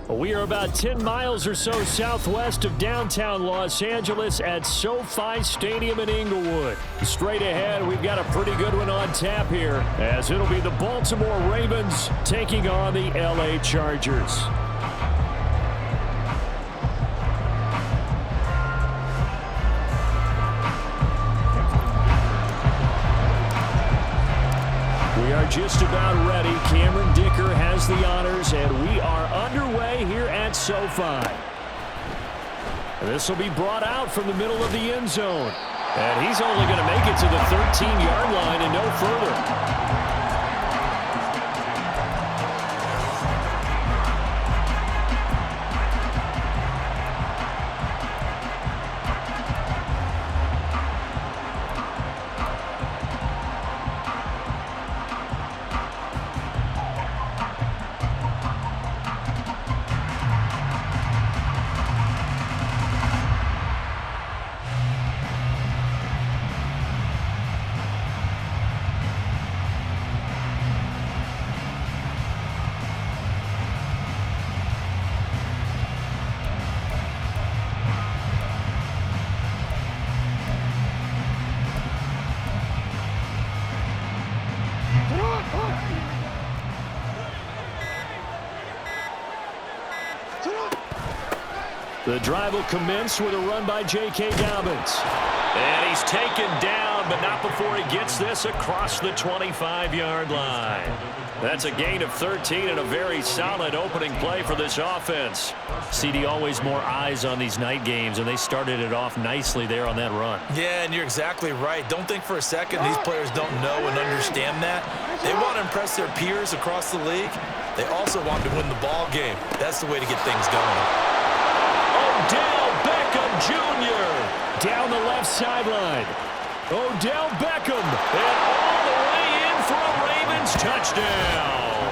We are about 10 miles or so southwest of downtown Los Angeles at SoFi Stadium in Inglewood. Straight ahead, we've got a pretty good one on tap here, as it'll be the Baltimore Ravens taking on the LA Chargers. We are just about ready. Cameron Dicker has the honors, and we are underway here at SoFi. This will be brought out from the middle of the end zone. And he's only going to make it to the 13-yard line and no further. The drive will commence with a run by J.K. Dobbins. And he's taken down, but not before he gets this across the 25-yard line. That's a gain of 13 and a very solid opening play for this offense. CD, always more eyes on these night games, and they started it off nicely there on that run. Yeah, and you're exactly right. Don't think for a second these players don't know and understand that. They want to impress their peers across the league. They also want to win the ball game. That's the way to get things going. Odell Beckham Jr. down the left sideline. Odell Beckham, and all the way in for a Ravens touchdown.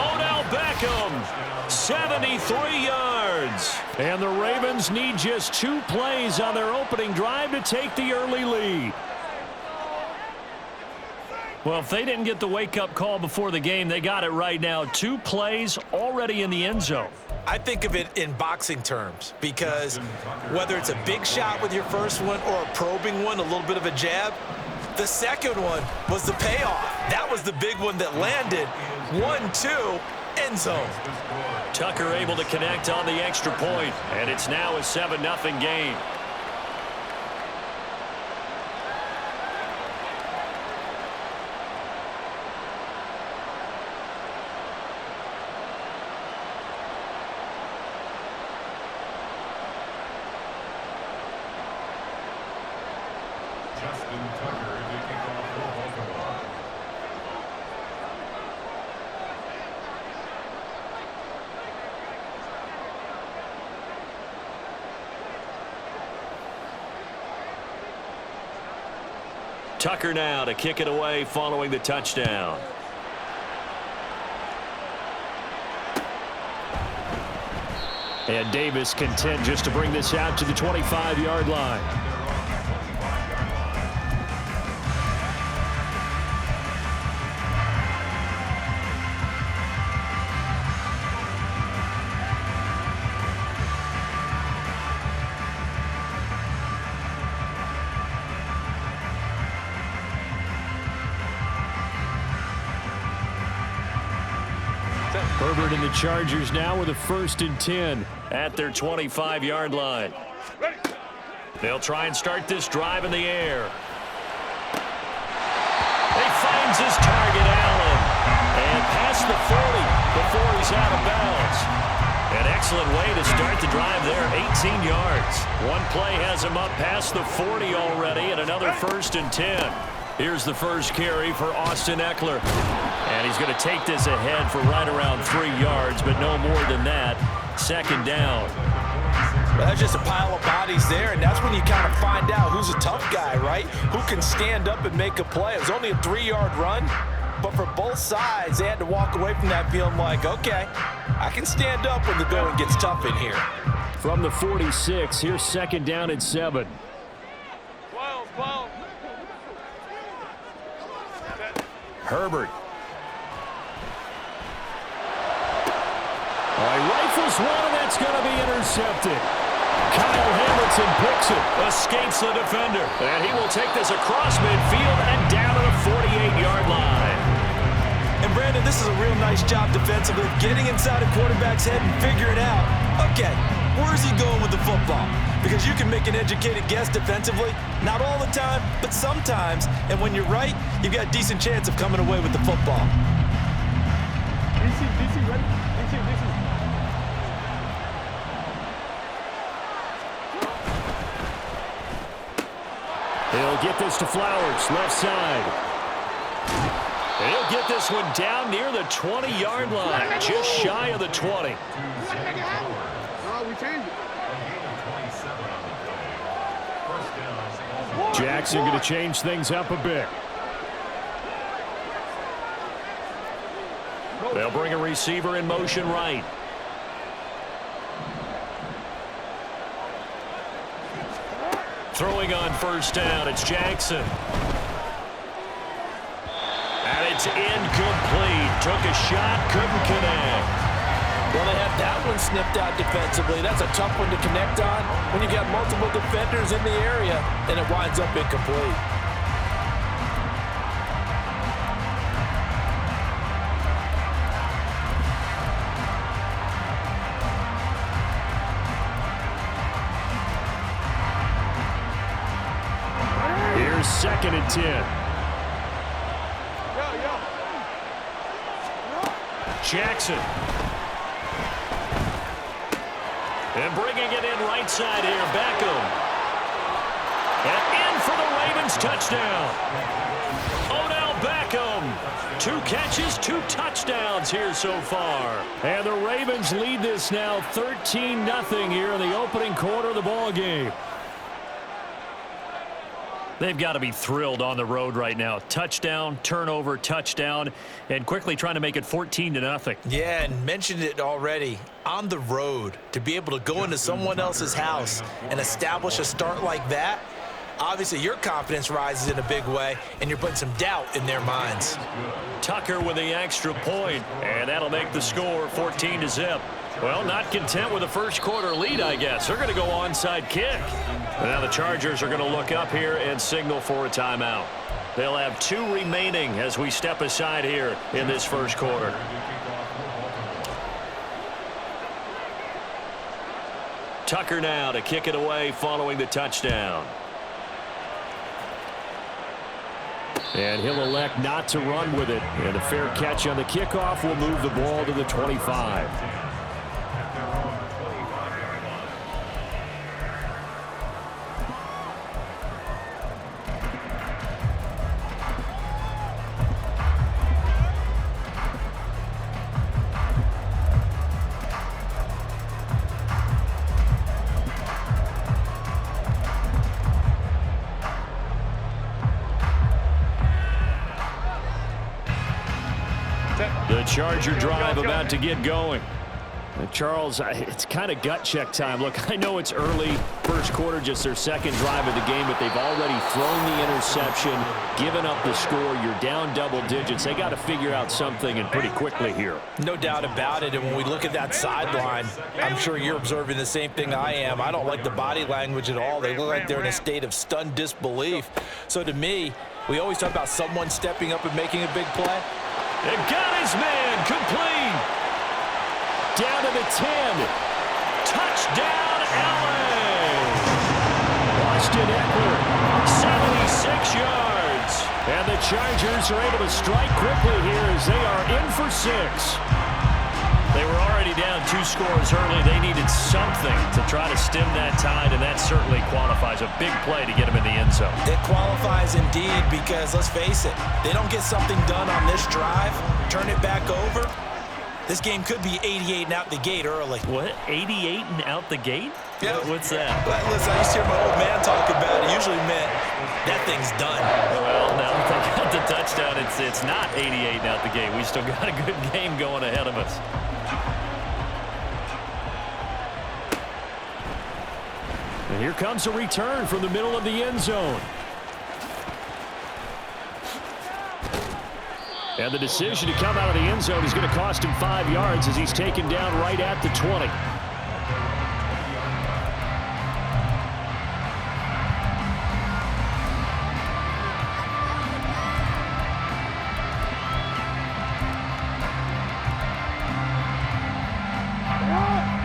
Odell Beckham, 73 yards. And the Ravens need just 2 plays on their opening drive to take the early lead. Well, if they didn't get the wake-up call before the game, they got it right now. 2 plays already in the end zone. I think of it in boxing terms, because whether it's a big shot with your first one or a probing one, a little bit of a jab, the second one was the payoff. That was the big one that landed. 1-2, end zone. Tucker able to connect on the extra point, and it's now a 7-0 game. Tucker now to kick it away following the touchdown. And Davis content just to bring this out to the 25-yard line. Herbert and the Chargers now with a 1st and 10 at their 25-yard line. They'll try and start this drive in the air. He finds his target, Allen, and past the 40 before he's out of bounds. An excellent way to start the drive there, 18 yards. One play has him up past the 40 already, and another 1st and 10. Here's the first carry for Austin Eckler. And he's going to take this ahead for right around 3 yards, but no more than that. 2nd down. Well, that's just a pile of bodies there, and that's when you kind of find out who's a tough guy, right? Who can stand up and make a play. It was only a 3-yard run, but for both sides, they had to walk away from that feeling like, okay, I can stand up when the going gets tough in here. From the 46, here's 2nd down and 7. 12. Herbert. All right, right rifles one, and that's going to be intercepted. Kyle Hamilton picks it, escapes the defender, and he will take this across midfield and down to the 48-yard line. And Brandon, this is a real nice job defensively, getting inside a quarterback's head and figuring out, okay, where's he going with the football? Because you can make an educated guess defensively, not all the time, but sometimes. And when you're right, you've got a decent chance of coming away with the football. DC, ready? DC. He'll get this to Flowers, left side. He'll get this one down near the 20-yard line, just shy of the 20. Jackson going to change things up a bit. They'll bring a receiver in motion right. Throwing on first down, it's Jackson. And it's incomplete. Took a shot, couldn't connect. Well, they have that one snipped out defensively. That's a tough one to connect on when you got multiple defenders in the area, and it winds up incomplete. Here's 2nd and 10. Jackson. And bringing it in right side here, Beckham. And in for the Ravens touchdown. Odell Beckham. 2 catches, 2 touchdowns here so far. And the Ravens lead this now 13-0 here in the opening quarter of the ball game. They've got to be thrilled on the road right now. Touchdown, turnover, touchdown, and quickly trying to make it 14-0. Yeah, and mentioned it already. On the road, to be able to go into someone else's house and establish a start like that, obviously your confidence rises in a big way, and you're putting some doubt in their minds. Tucker with the extra point, and that'll make the score 14-0. Well, not content with the first quarter lead, I guess. They're going to go onside kick. And now the Chargers are going to look up here and signal for a timeout. They'll have 2 remaining as we step aside here in this first quarter. Tucker now to kick it away following the touchdown. And he'll elect not to run with it. And a fair catch on the kickoff will move the ball to the 25. The Charger drive about to get going. Charles, it's kind of gut check time. Look, I know it's early, first quarter, just their second drive of the game, but they've already thrown the interception, given up the score. You're down double digits. They got to figure out something, and pretty quickly here. No doubt about it, and when we look at that sideline, I'm sure you're observing the same thing I am. I don't like the body language at all. They look like they're in a state of stunned disbelief. So to me, we always talk about someone stepping up and making a big play. They've got his man complete. Down to the 10. Touchdown, Allen. Austin Eckler, 76 yards. And the Chargers are able to strike quickly here as they are in for 6. They were already down 2 scores early. They needed something to try to stem that tide, and that certainly qualifies. A big play to get them in the end zone. It qualifies indeed because, let's face it, they don't get something done on this drive, turn it back over, this game could be 88 and out the gate early. What? 88 and out the gate? Yeah. What's that? Well, listen, I used to hear my old man talk about it. Usually meant that thing's done. Well, now that they got the touchdown, it's not 88 and out the gate. We still got a good game going ahead of us. And here comes a return from the middle of the end zone. And the decision to come out of the end zone is going to cost him 5 yards as he's taken down right at the 20.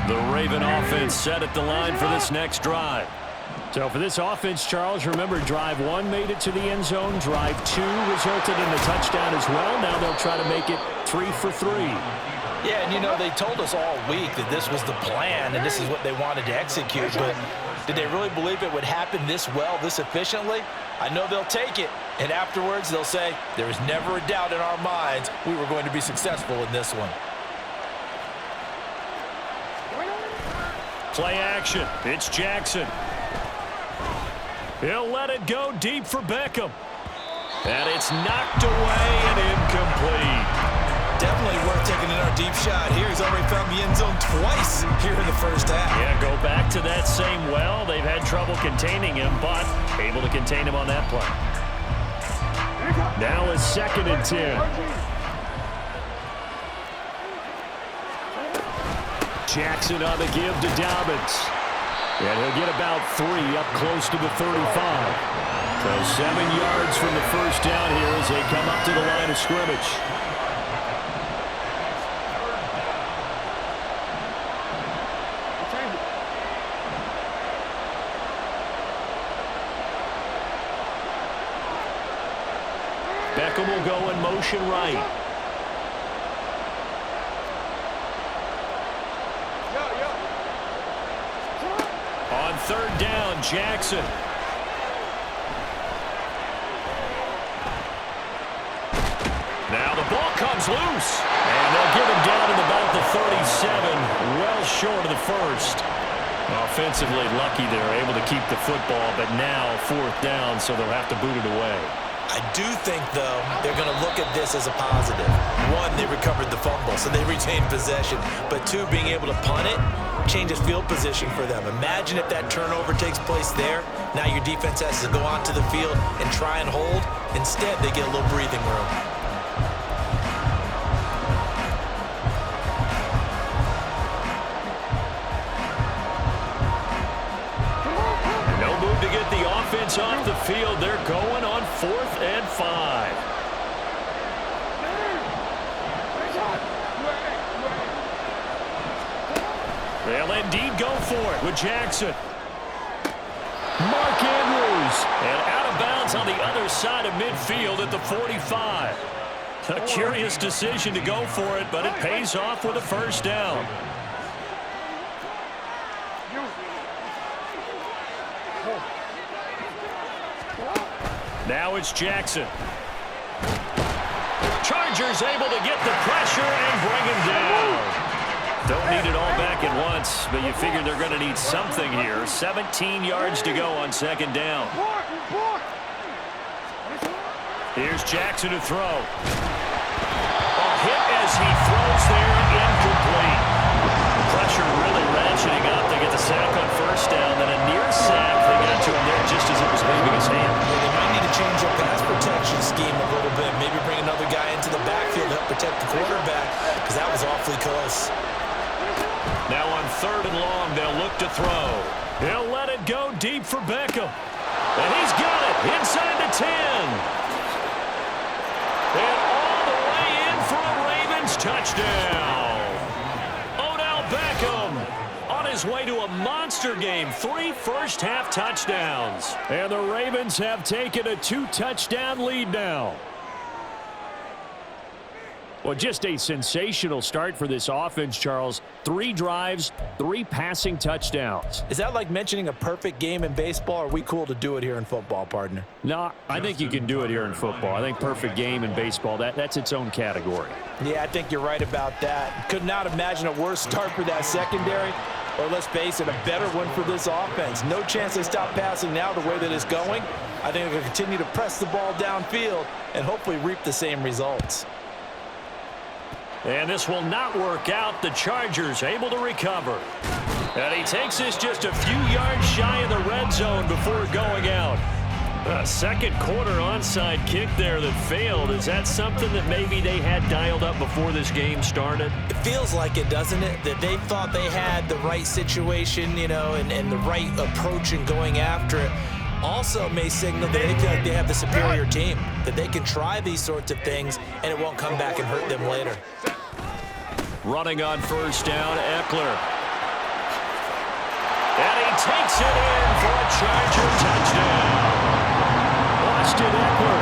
The Raven offense set at the line for this next drive. So for this offense, Charles, remember, drive 1 made it to the end zone. Drive 2 resulted in a touchdown as well. Now they'll try to make it 3 for 3. Yeah, and you know, they told us all week that this was the plan and this is what they wanted to execute. But did they really believe it would happen this well, this efficiently? I know they'll take it. And afterwards, they'll say, there was never a doubt in our minds we were going to be successful in this one. Play action. It's Jackson. He'll let it go deep for Beckham. And it's knocked away and incomplete. Definitely worth taking another deep shot here. He's already found the end zone twice here in the first half. Yeah, go back to that same well. They've had trouble containing him, but able to contain him on that play. Now it's 2nd and 10. Jackson on the give to Dobbins. And he'll get about 3 up close to the 35. So 7 yards from the first down here as they come up to the line of scrimmage. Beckham will go in motion right. On 3rd down, Jackson. Now the ball comes loose. And they'll get him down at about the 37, well short of the first. Offensively lucky they're able to keep the football, but now 4th down, so they'll have to boot it away. I do think, though, they're going to look at this as a positive. 1, they recovered the fumble, so they retained possession. But 2, being able to punt it changes field position for them. Imagine if that turnover takes place there. Now your defense has to go onto the field and try and hold. Instead, they get a little breathing room. No move to get the offense off the field. They're going on 4th and 5. They'll indeed go for it with Jackson. Mark Andrews. And out of bounds on the other side of midfield at the 45. A curious decision to go for it, but it pays off with a first down. Now it's Jackson. Chargers able to get the pressure and bring him down. Don't need it all back at once, but you figure they're going to need something here. 17 yards to go on 2nd down. Here's Jackson to throw. A hit as he throws there, incomplete. The pressure really ratcheting up. They get the sack on 1st down, then a near sack. They got to him there just as it was leaving his hand. Yeah, they might need to change their pass protection scheme a little bit. Maybe bring another guy into the backfield to help protect the quarterback, because that was awfully close. Now on 3rd and long, they'll look to throw. He'll let it go deep for Beckham. And he's got it inside the 10. And all the way in for a Ravens touchdown. Odell Beckham on his way to a monster game. 3 first-half touchdowns. And the Ravens have taken a 2-touchdown lead now. Well, just a sensational start for this offense, Charles. 3 drives, 3 passing touchdowns. Is that like mentioning a perfect game in baseball? Or are we cool to do it here in football, partner? No, I think you can do it here in football. I think perfect game in baseball, that's its own category. Yeah, I think you're right about that. Could not imagine a worse start for that secondary. Or let's face it, a better one for this offense. No chance they stop passing now the way that it's going. I think they're going to continue to press the ball downfield and hopefully reap the same results. And this will not work out. The Chargers able to recover. And he takes this just a few yards shy of the red zone before going out. A second quarter onside kick there that failed. Is that something that maybe they had dialed up before this game started? It feels like it, doesn't it? That they thought they had the right situation, you know, and the right approach in going after it. Also may signal that they feel like they have the superior team, that they can try these sorts of things and it won't come back and hurt them later. Running on first down, Eckler. And he takes it in for a Charger touchdown. Austin Eckler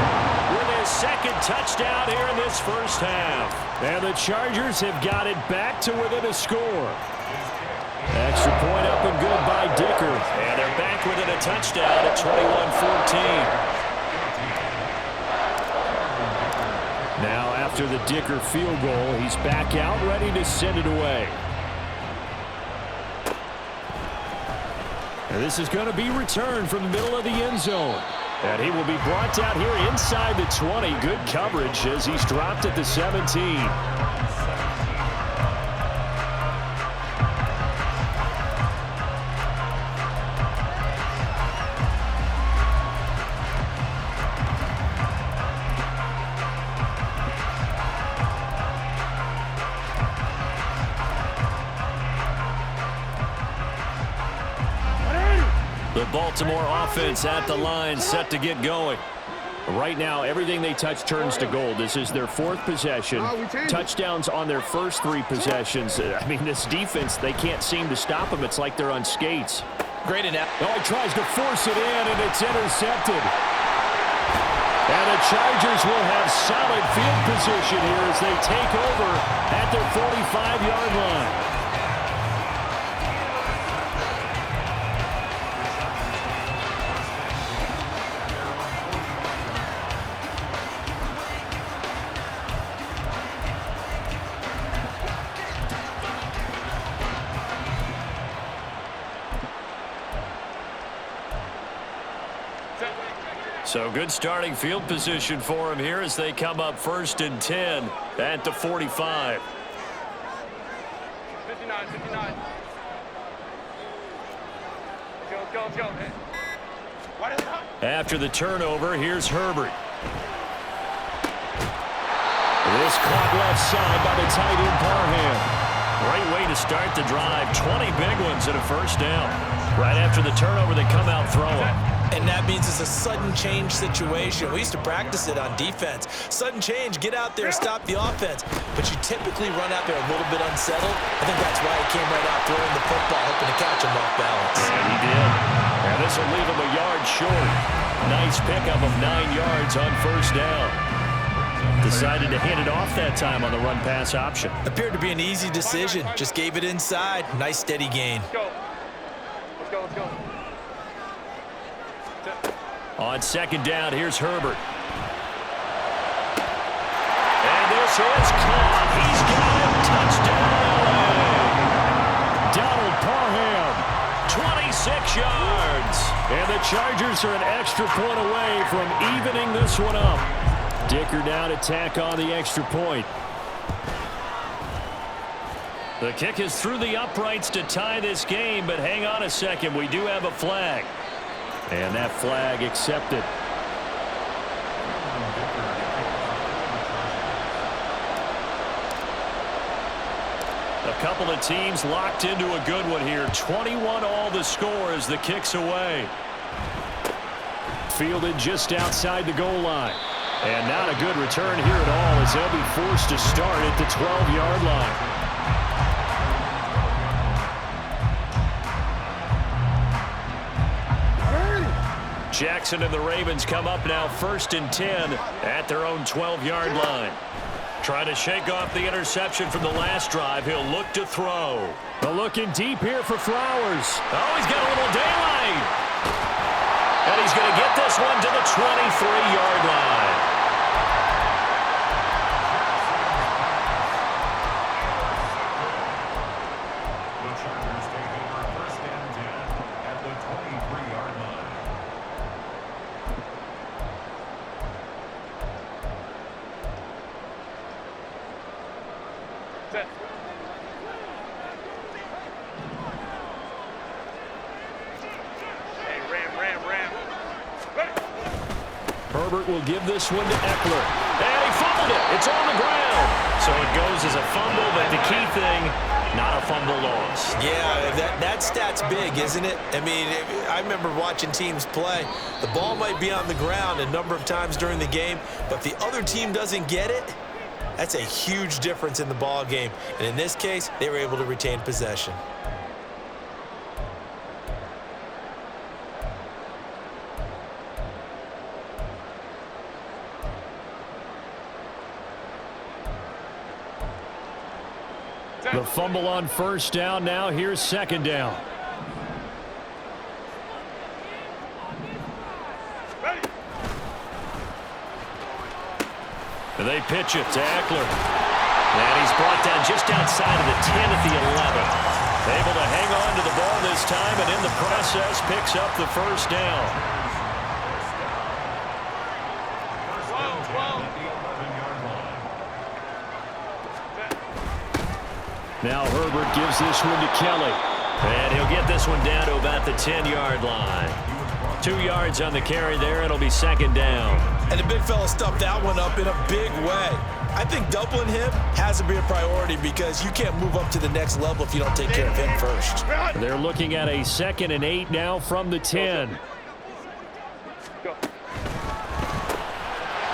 with his second touchdown here in this first half. And the Chargers have got it back to within a score. Extra point up and good by Dicker. And they're back within a touchdown at 21-14. Now after the Dicker field goal, he's back out ready to send it away. And this is going to be returned from the middle of the end zone. And he will be brought down here inside the 20. Good coverage as he's dropped at the 17. The Baltimore offense at the line, set to get going. Right now, everything they touch turns to gold. This is their fourth possession. Touchdowns on their first three possessions. I mean, this defense, they can't seem to stop them. It's like they're on skates. Great enough. Oh, he tries to force it in, and it's intercepted. And the Chargers will have solid field position here as they take over at their 45-yard line. So good starting field position for him here as they come up 1st and 10 at the 45. 59. Let's go. After the turnover, here's Herbert. This caught left side by the tight end Parham. Great way to start the drive. 20 big ones and a first down. Right after the turnover, they come out throwing. And that means it's a sudden change situation. We used to practice it on defense. Sudden change, get out there, stop the offense. But you typically run out there a little bit unsettled. I think that's why he came right out throwing the football, hoping to catch him off balance. And he did. And this will leave him a yard short. Nice pickup of 9 yards on first down. Decided to hand it off that time on the run-pass option. Appeared to be an easy decision. Just gave it inside. Nice steady gain. Let's go. On second down, here's Herbert. And this is caught. He's got it. Touchdown. Donald Parham, 26 yards. And the Chargers are an extra point away from evening this one up. Dicker now to tack on the extra point. The kick is through the uprights to tie this game, but hang on a second. We do have a flag. And that flag accepted. A couple of teams locked into a good one here. 21 all the score as the kick's away. Fielded just outside the goal line. And not a good return here at all as they'll be forced to start at the 12-yard line. Jackson and the Ravens come up now 1st and 10 at their own 12-yard line. Trying to shake off the interception from the last drive. He'll look to throw. But looking deep here for Flowers. Oh, he's got a little daylight. And he's going to get this one to the 23-yard line. Herbert will give this one to Eckler. And he fumbled it. It's on the ground. So it goes as a fumble, but the key thing, not a fumble loss. Yeah, that stat's big, isn't it? I mean, I remember watching teams play. The ball might be on the ground a number of times during the game, but the other team doesn't get it. That's a huge difference in the ball game. And in this case, they were able to retain possession. The fumble on first down. Now here's second down. And they pitch it to Eckler. And he's brought down just outside of the 10 at the 11. Able to hang on to the ball this time, and in the process picks up the first down. Now Herbert gives this one to Kelly. And he'll get this one down to about the 10-yard line. 2 yards on the carry there. It'll be second down. And the big fella stuffed that one up in a big way. I think doubling him has to be a priority because you can't move up to the next level if you don't take care of him first. They're looking at a 2nd and 8 now from the 10.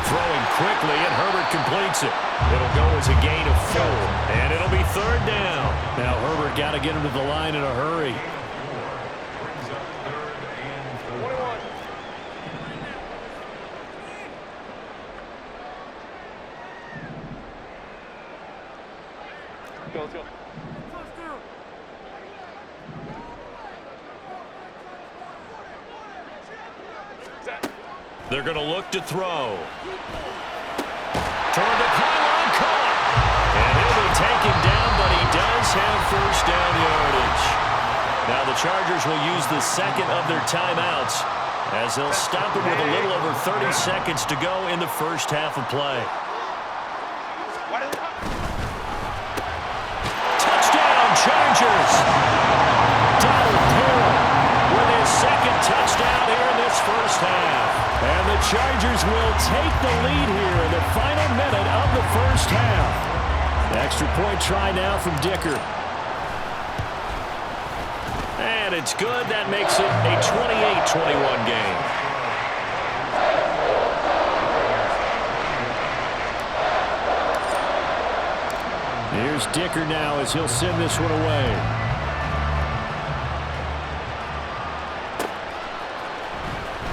Throwing quickly, and Herbert completes it. It'll go as a gain of 4, and it'll be third down. Now Herbert got to get him to the line in a hurry. Let's go. They're going to look to throw. Toward the pylon, caught. And he'll be taken down, but he does have first down yardage. Now the Chargers will use the second of their timeouts as they'll stop it with a little over 30 seconds to go in the first half of play. Touchdown, Chargers! Donald Perry with his second touchdown here in this first half. And the Chargers will take the lead here in the final minute of the first half. Extra point try now from Dicker. And it's good. That makes it a 28-21 game. Here's Dicker now as he'll send this one away.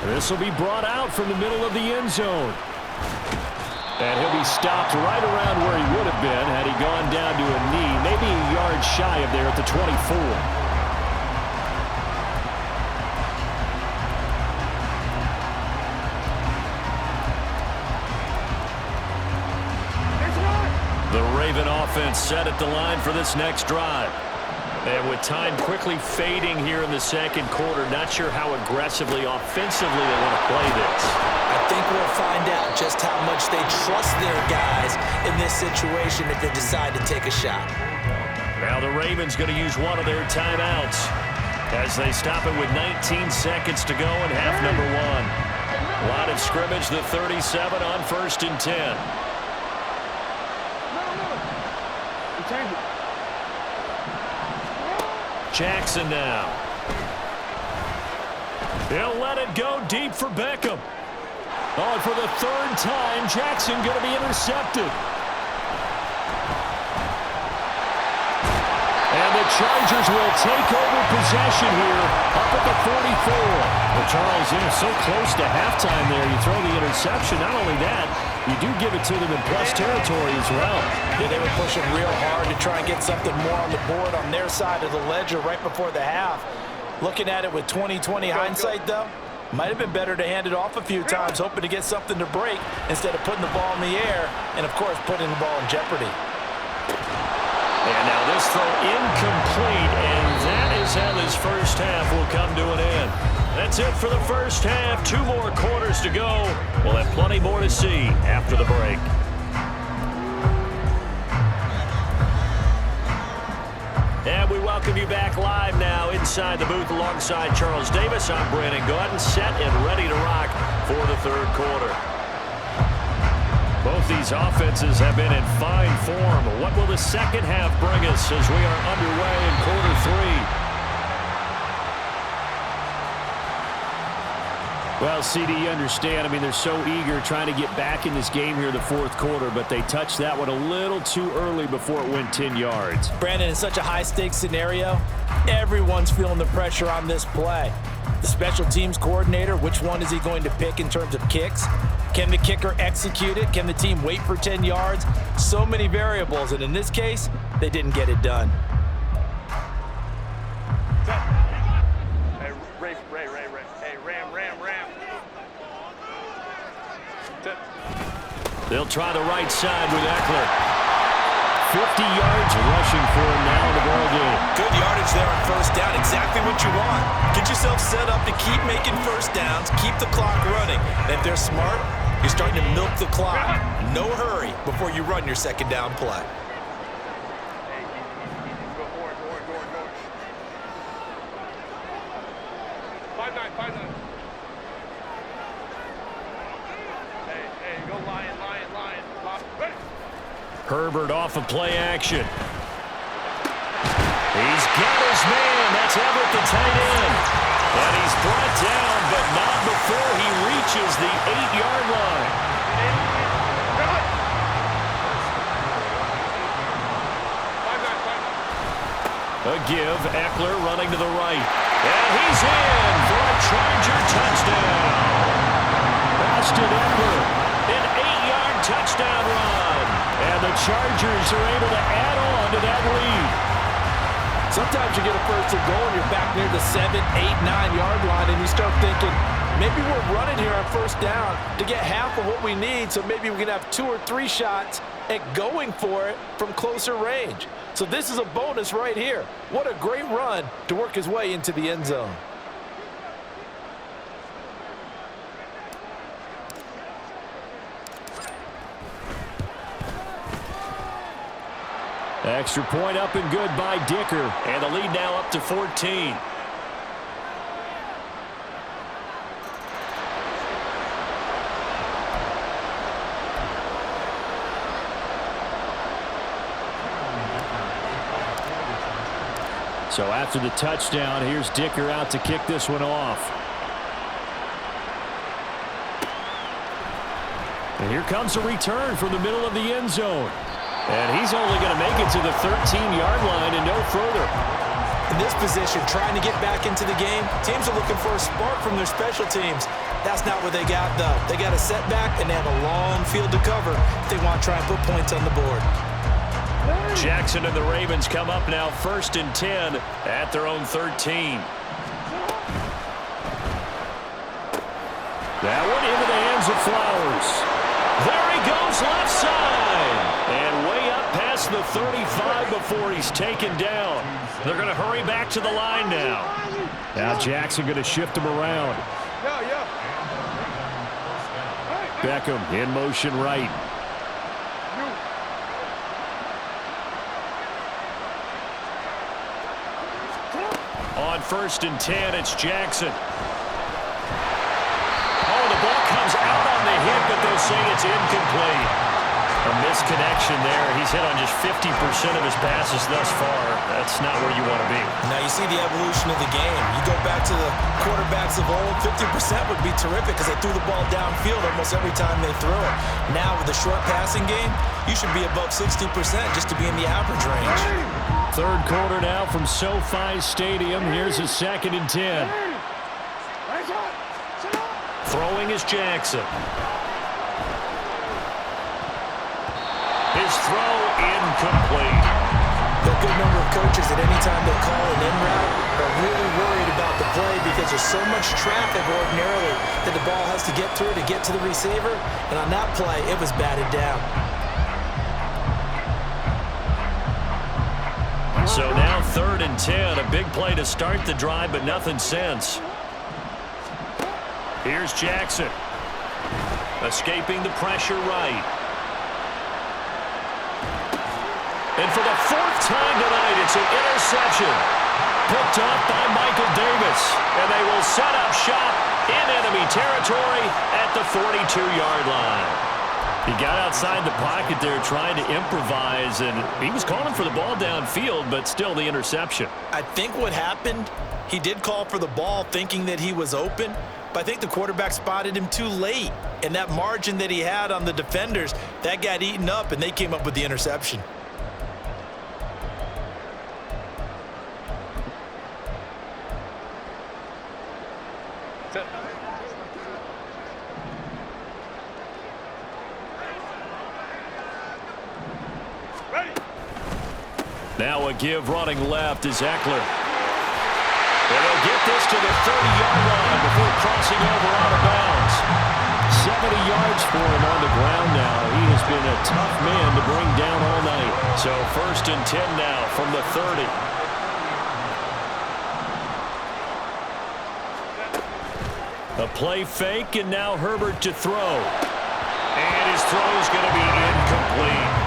This will be brought out from the middle of the end zone. And he'll be stopped right around where he would have been had he gone down to a knee, maybe a yard shy of there at the 24. The Raven offense set at the line for this next drive. And with time quickly fading here in the second quarter, not sure how aggressively, offensively they want to play this. I think we'll find out just how much they trust their guys in this situation if they decide to take a shot. Now the Ravens going to use one of their timeouts as they stop it with 19 seconds to go in half number 1. Line of scrimmage, the 37 on 1st and 10. Jackson now. He'll let it go deep for Beckham. Oh, and for the third time, Jackson going to be intercepted. And the Chargers will take over possession here up at the 44. Well, Charles, so close to halftime there. You throw the interception. Not only that, you do give it to them in plus territory as well. Yeah, they were pushing real hard to try and get something more on the board on their side of the ledger right before the half. Looking at it with 20/20 hindsight, though, might have been better to hand it off a few times, hoping to get something to break instead of putting the ball in the air and, of course, putting the ball in jeopardy. And now this throw incomplete, and that is how this first half will come to an end. That's it for the first half. 2 more quarters to go. We'll have plenty more to see after the break. And we welcome you back live now inside the booth alongside Charles Davis. I'm Brandon Gaudin, set and ready to rock for the third quarter. Both these offenses have been in fine form. What will the second half bring us as we are underway in quarter three? Well, CD, you understand. I mean, they're so eager trying to get back in this game here in the fourth quarter, but they touched that one a little too early before it went 10 yards. Brandon, in such a high-stakes scenario, everyone's feeling the pressure on this play. The special teams coordinator, which one is he going to pick in terms of kicks? Can the kicker execute it? Can the team wait for 10 yards? So many variables, and in this case, they didn't get it done. Hey, Ray. Hey, Ram. They'll try the right side with Eckler. 50 yards rushing for him now in the ball game. Good yardage there on first down. Exactly what you want. Get yourself set up to keep making first downs, keep the clock running. And if they're smart, you're starting to milk the clock. No hurry before you run your second down play. Hey, easy. Go forward. 5-9. Hey, go lion. Ready. Herbert off of play action. He's got his man. That's Everett, the tight end. And he's brought down, but not before he reaches the 8-yard line. A give, Eckler running to the right. And he's in for a Charger touchdown. Austin Eckler, an 8-yard touchdown run. And the Chargers are able to add on to that lead. Sometimes you get a first and goal and you're back near the 7, 8, 9-yard line and you start thinking, maybe we're running here on first down to get half of what we need, so maybe we can have 2 or 3 shots at going for it from closer range. So this is a bonus right here. What a great run to work his way into the end zone. Extra point up and good by Dicker. And the lead now up to 14. So after the touchdown, here's Dicker out to kick this one off. And here comes a return from the middle of the end zone. And he's only going to make it to the 13-yard line and no further. In this position, trying to get back into the game, teams are looking for a spark from their special teams. That's not what they got, though. They got a setback, and they have a long field to cover if they want to try and put points on the board. Jackson and the Ravens come up now 1st and 10 at their own 13. That one into the hands of Flowers. There he goes left side. And way up past the 35 before he's taken down. They're going to hurry back to the line now. Now Jackson going to shift him around. Beckham in motion right. On 1st and 10, it's Jackson. Oh, the ball comes out on the hit, but they'll say it's incomplete. A misconnection there. He's hit on just 50% of his passes thus far. That's not where you want to be. Now you see the evolution of the game. You go back to the quarterbacks of old, 50% would be terrific because they threw the ball downfield almost every time they threw it. Now with the short passing game, you should be above 60% just to be in the average range. Third quarter now from SoFi Stadium. Here's a 2nd and 10. Throwing is Jackson. His throw incomplete. A good number of coaches at any time they call an in route are really worried about the play because there's so much traffic ordinarily that the ball has to get through to get to the receiver. And on that play, it was batted down. So now 3rd and 10. A big play to start the drive, but nothing since. Here's Jackson. Escaping the pressure right. And for the 4th time tonight, it's an interception. Picked off by Michael Davis. And they will set up shop in enemy territory at the 42-yard line. He got outside the pocket there trying to improvise, and he was calling for the ball downfield, but still the interception. I think what happened, he did call for the ball thinking that he was open, but I think the quarterback spotted him too late. And that margin that he had on the defenders, that got eaten up, and they came up with the interception. Now a give running left is Eckler. And they'll get this to the 30-yard line before crossing over out of bounds. 70 yards for him on the ground now. He has been a tough man to bring down all night. So 1st and 10 now from the 30. A play fake, and now Herbert to throw. And his throw is going to be incomplete.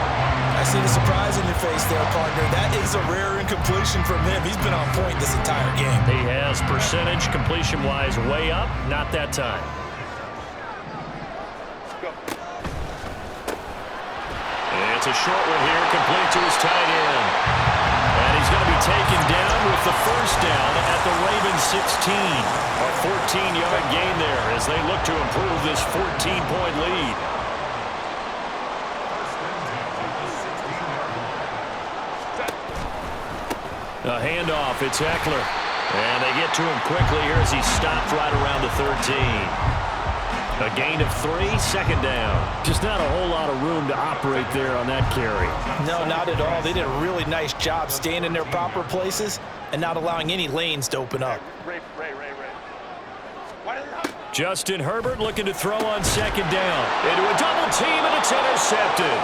I see the surprise in your face there, partner. That is a rare incompletion from him. He's been on point this entire game. He has percentage completion-wise way up. Not that time. It's a short one here, complete to his tight end. And he's going to be taken down with the first down at the Ravens 16. A 14-yard gain there as they look to improve this 14-point lead. A handoff, it's Eckler. And they get to him quickly here as he stopped right around the 13. A gain of 3, 2nd down. Just not a whole lot of room to operate there on that carry. No, not at all. They did a really nice job staying in their proper places and not allowing any lanes to open up. Ray. Justin Herbert looking to throw on 2nd down. Into a double team, and it's intercepted.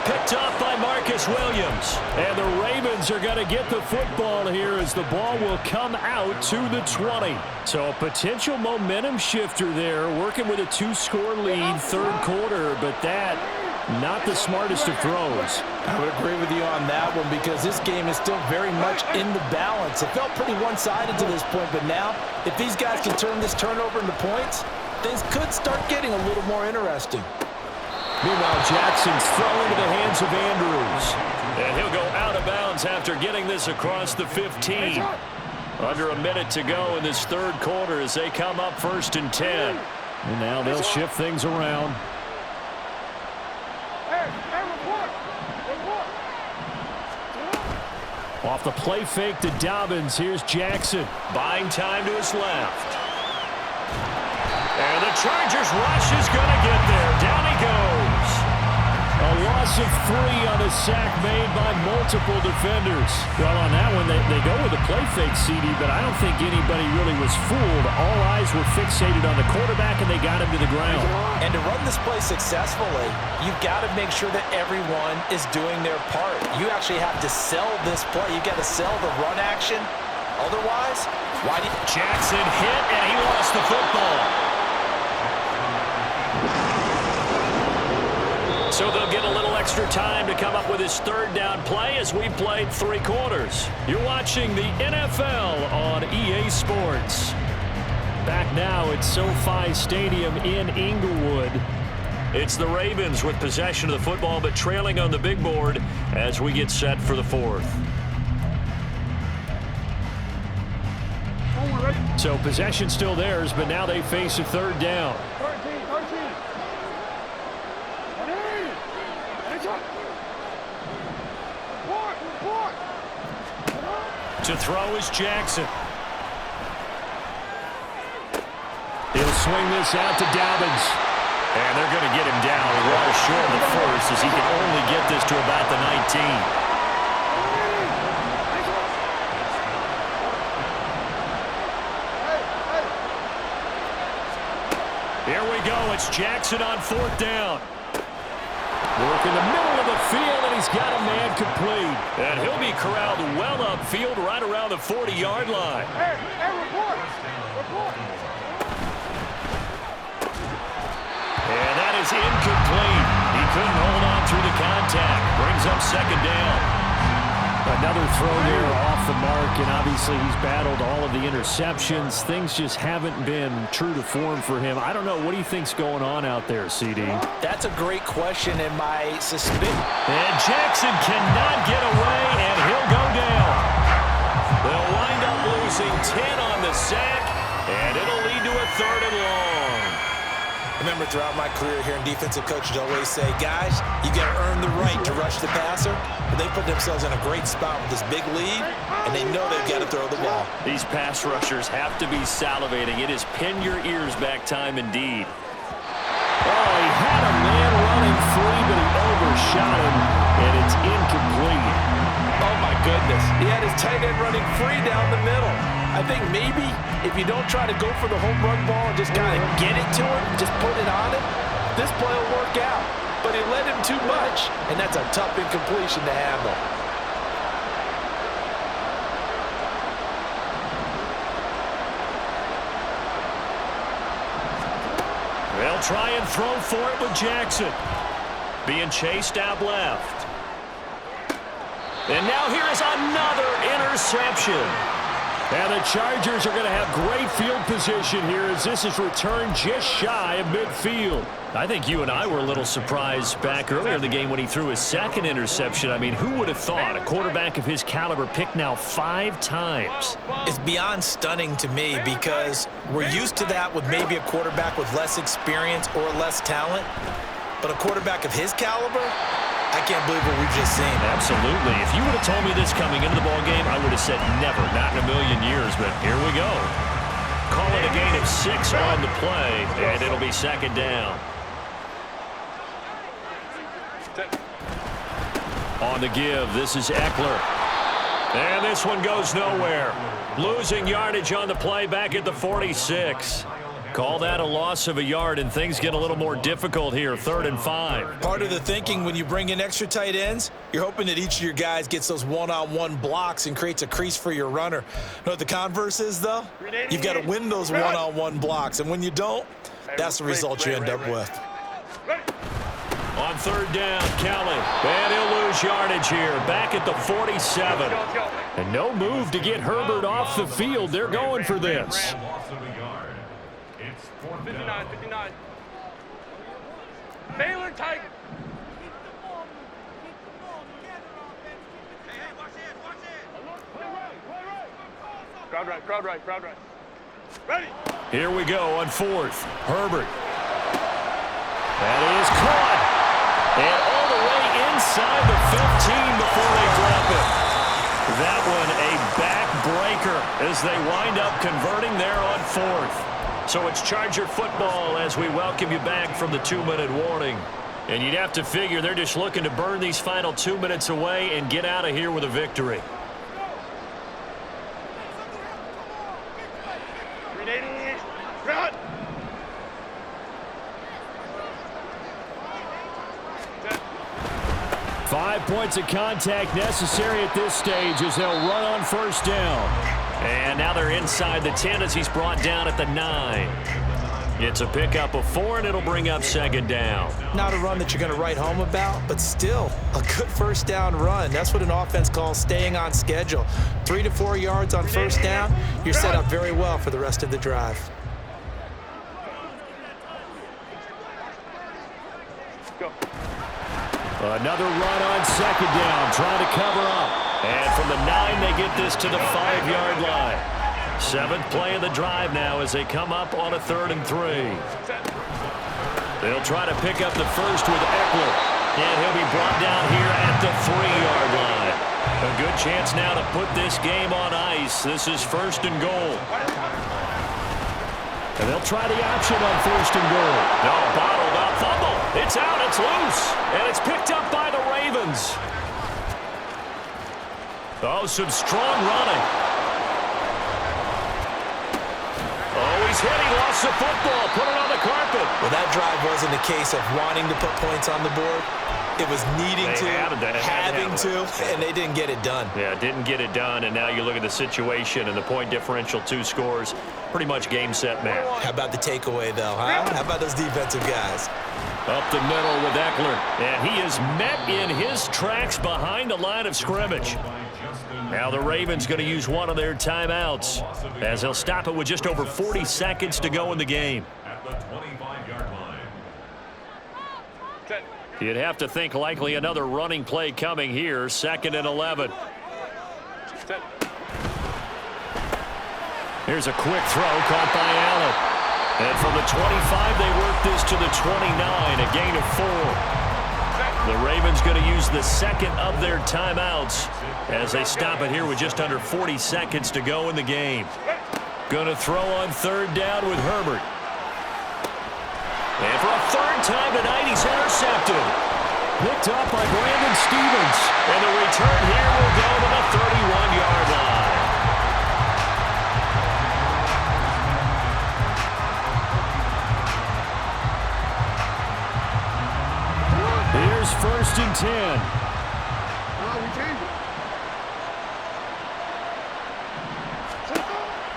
Picked off by Marcus Williams. And the Ravens are going to get the football here as the ball will come out to the 20. So a potential momentum shifter there, working with a 2-score lead, 3rd quarter, but that not the smartest of throws. I would agree with you on that one because this game is still very much in the balance. It felt pretty one-sided to this point, but now if these guys can turn this turnover into points, things could start getting a little more interesting. Meanwhile, Jackson's throw into the hands of Andrews. And he'll go out of bounds after getting this across the 15. Under a minute to go in this 3rd quarter as they come up 1st and 10. And now they'll shift things around. Off the play fake to Dobbins. Here's Jackson. Buying time to his left. And the Chargers rush is going to get there. Down he goes. A loss of 3 on a sack made by multiple defenders. Well, on that one, they go with a play fake, CD, but I don't think anybody really was fooled. All eyes were fixated on the quarterback, and they got him to the ground. And to run this play successfully, you've got to make sure that everyone is doing their part. You actually have to sell this play. You've got to sell the run action. Otherwise, why did Jackson hit, and he lost the football. So they'll get a little extra time to come up with his 3rd down play as we've played 3 quarters. You're watching the NFL on EA Sports. Back now at SoFi Stadium in Inglewood. It's the Ravens with possession of the football, but trailing on the big board as we get set for the 4th. So possession still theirs, but now they face a 3rd down. To throw is Jackson. He'll swing this out to Dobbins. And they're going to get him down well short of the first as he can only get this to about the 19. Here we go. It's Jackson on 4th down. Work in the middle of the field, and he's got a man complete. And he'll be corralled well upfield right around the 40-yard line. Hey, report. And that is incomplete. He couldn't hold on through the contact. Brings up 2nd down. Another throw there off the mark, and obviously he's battled all of the interceptions. Things just haven't been true to form for him. I don't know. What do you think's going on out there, CD? That's a great question, and my suspicion. And Jackson cannot get away, and he'll go down. They'll wind up losing 10 on the sack, and it'll lead to a 3rd and long. Remember, throughout my career here in defensive coaches always say, guys, you got to earn the right to rush the passer. But they put themselves in a great spot with this big lead, and they know they've got to throw the ball. These pass rushers have to be salivating. It is pin your ears back time indeed. Oh, he had a man running free, but he overshot him, and it's incomplete. Oh, my goodness. He had his tight end running free down the middle. I think maybe if you don't try to go for the home run ball and just kind of get it to him, just put it on him, this play will work out. But he led him too much, and that's a tough incompletion to handle. They'll try and throw for it with Jackson. Being chased out left. And now here is another interception. And the Chargers are going to have great field position here as this is returned just shy of midfield. I think you and I were a little surprised back earlier in the game when he threw his 2nd interception. I mean, who would have thought a quarterback of his caliber picked now 5 times? It's beyond stunning to me because we're used to that with maybe a quarterback with less experience or less talent. But a quarterback of his caliber, I can't believe what we've just seen. Absolutely. If you would have told me this coming into the ball game, I would have said never, not in a million years. But here we go. Call it a gain of 6 on the play, and it'll be 2nd down. On the give, this is Eckler. And this one goes nowhere. Losing yardage on the play back at the 46. Call that a loss of a yard, and things get a little more difficult here, 3rd and 5. Part of the thinking when you bring in extra tight ends, you're hoping that each of your guys gets those one-on-one blocks and creates a crease for your runner. You know what the converse is, though? You've got to win those one-on-one blocks, and when you don't, that's the result you end up with. On 3rd down, Kelly. And he'll lose yardage here, back at the 47. And no move to get Herbert off the field. They're going for this. 59, 59. Baylor Tiger. Crowd right, crowd right, crowd right. Ready. Here we go on 4th. Herbert. That is caught. And all the way inside the 15 before they drop it. That one a backbreaker as they wind up converting there on 4th. So it's Charger football as we welcome you back from the 2-minute warning. And you'd have to figure they're just looking to burn these final 2 minutes away and get out of here with a victory. Run. 5 points of contact necessary at this stage as they'll run on 1st down. And now they're inside the 10 as he's brought down at the 9. It's a pickup of 4, and it'll bring up 2nd down. Not a run that you're going to write home about, but still a good 1st down run. That's what an offense calls staying on schedule. 3 to 4 yards on 1st down, you're set up very well for the rest of the drive. Go. Another run on 2nd down, trying to cover up. And from the 9, they get this to the 5-yard line. 7th play of the drive now as they come up on a 3rd and 3. They'll try to pick up the first with Eckler. And he'll be brought down here at the 3-yard line. A good chance now to put this game on ice. This is 1st and goal. And they'll try the option on 1st and goal. No, bottled up, fumble. It's out, it's loose. And it's picked up by the Ravens. Oh, some strong running. Oh, he's hit. He lost the football. Put it on the carpet. Well, that drive wasn't a case of wanting to put points on the board. It was needing having to, and they didn't get it done. Yeah, didn't get it done, and now you look at the situation and the point differential, 2 scores, pretty much game, set, match. How about the takeaway, though, huh? How about those defensive guys? Up the middle with Eckler, and he is met in his tracks behind the line of scrimmage. Now the Ravens going to use one of their timeouts as they'll stop it with just over 40 seconds to go in the game. At the 25-yard line. You'd have to think likely another running play coming here, 2nd and 11. Here's a quick throw caught by Allen. And from the 25, they work this to the 29, a gain of 4. The Ravens going to use the second of their timeouts as they stop it here with just under 40 seconds to go in the game. Going to throw on 3rd down with Herbert. And for a 3rd time tonight, he's intercepted. Picked up by Brandon Stevens. And the return here will go to the 31-yard line. Here's 1st and 10.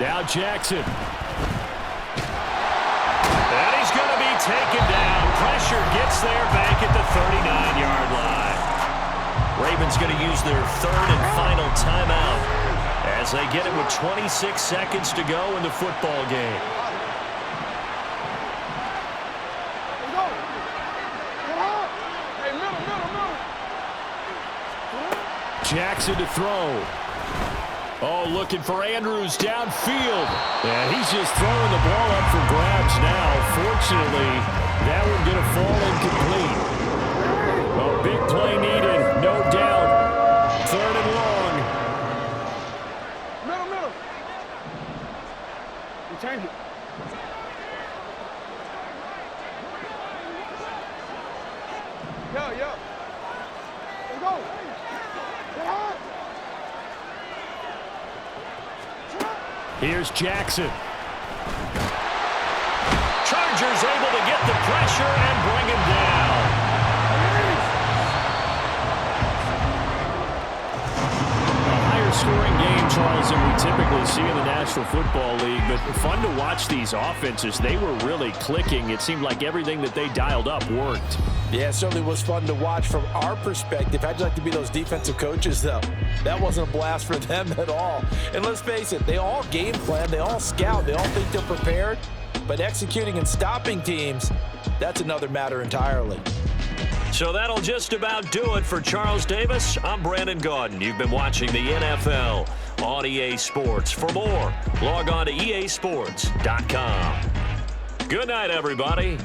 Now Jackson. And he's going to be taken down. Pressure gets there back at the 39-yard line. Ravens going to use their 3rd and final timeout as they get it with 26 seconds to go in the football game. Jackson to throw. Oh, looking for Andrews downfield. And he's just throwing the ball up for grabs now. Fortunately, that one going to fall incomplete. A big play needed, no doubt. 3rd and long. Middle. You change it. Yeah. Let's go. Here's Jackson. Chargers able to get the pressure and bring him down. A higher scoring game, Charles, than we typically see in the National Football League, but fun to watch these offenses. They were really clicking. It seemed like everything that they dialed up worked. Yeah, it certainly was fun to watch from our perspective. How'd you like to be those defensive coaches, though? That wasn't a blast for them at all. And let's face it, they all game plan, they all scout, they all think they're prepared. But executing and stopping teams, that's another matter entirely. So that'll just about do it for Charles Davis. I'm Brandon Gaudin. You've been watching the NFL on EA Sports. For more, log on to easports.com. Good night, everybody.